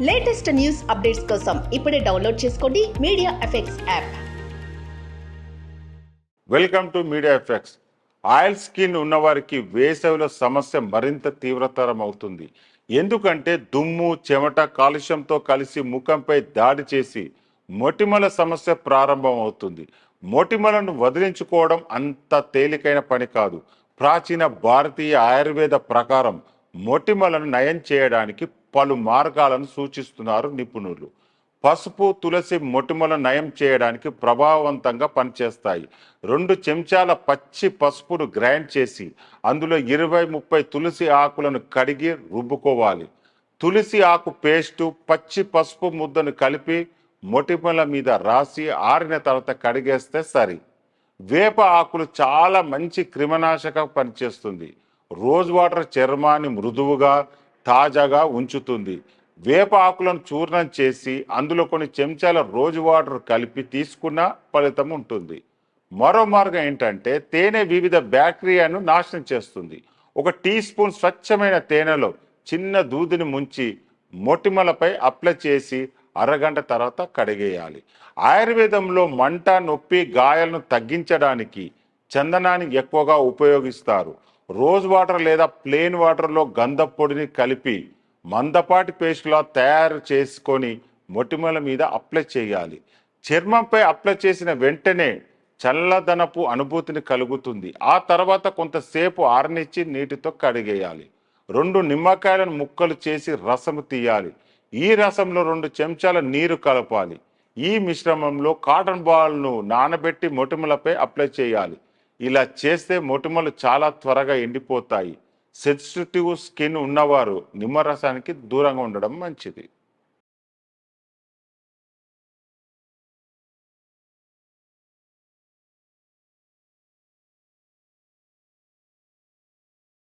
Latest news updates కోసం ఇప్పుడే download చేసుకోండి media effects app. Welcome to media effects. Oil skin ఉన్నవారికి వేసవిలో సమస్య మరింత తీవ్రతరం అవుతుంది. ఎందుకంటే దుమ్ము, చెమట, కాలుష్యంతో కలిసి ముఖంపై దాడి చేసి మొటిమల సమస్య ప్రారంభం అవుతుంది. మొటిమలను వదిలించుకోవడం అంత తేలికైన పని కాదు. ప్రాచీన భారతీయ ఆయుర్వేద ప్రకారం మొటిమలను నయం చేయడానికి పలు మార్గాలను సూచిస్తున్నారు నిపుణులు. పసుపు, తులసి మొటిమలను నయం చేయడానికి ప్రభావవంతంగా పనిచేస్తాయి. 2 చెంచాల పచ్చి పసుపును గ్రైండ్ చేసి అందులో 20-30 తులసి ఆకులను కడిగి రుబ్బుకోవాలి. తులసి ఆకు పేస్టు, పచ్చి పసుపు ముద్దను కలిపి మొటిమల మీద రాసి ఆరిన తర్వాత కడిగేస్తే సరి. వేప ఆకులు చాలా మంచి క్రిమినాశక పనిచేస్తుంది. రోజ్ వాటర్ చర్మాన్ని మృదువుగా, తాజాగా ఉంచుతుంది. వేప ఆకులను చూర్ణం చేసి అందులో కొన్ని చెంచాల రోజ్ వాటర్ కలిపి తీసుకున్న ఫలితం ఉంటుంది. మరో మార్గం ఏంటంటే తేనె వివిధ బ్యాక్టీరియాను నాశనం చేస్తుంది. 1 టీ స్పూన్ స్వచ్ఛమైన తేనెలో చిన్న దూదిని ముంచి మొటిమలపై అప్లై చేసి అరగంట తర్వాత కడిగేయాలి. ఆయుర్వేదంలో మంట, నొప్పి, గాయాలను తగ్గించడానికి చందనాన్ని ఎక్కువగా ఉపయోగిస్తారు. రోజ్ వాటర్ లేదా ప్లెయిన్ వాటర్లో గంధపు పొడిని కలిపి మందపాటి పేస్టులా తయారు చేసుకొని మొటిమల మీద అప్లై చేయాలి. చర్మంపై అప్లై చేసిన వెంటనే చల్లదనపు అనుభూతిని కలుగుతుంది. ఆ తర్వాత కొంతసేపు ఆరనిచ్చి నీటితో కడిగేయాలి. 2 నిమ్మకాయలను ముక్కలు చేసి రసము తీయాలి. ఈ రసంలో 2 చెంచాల నీరు కలపాలి. ఈ మిశ్రమంలో కాటన్ బాల్ను నానబెట్టి మొటిమలపై అప్లై చేయాలి. ఇలా చేస్తే మొటిమలు చాలా త్వరగా ఎండిపోతాయి. సెన్సిటివ్ స్కిన్ ఉన్నవారు నిమ్మరసానికి దూరంగా ఉండడం మంచిది.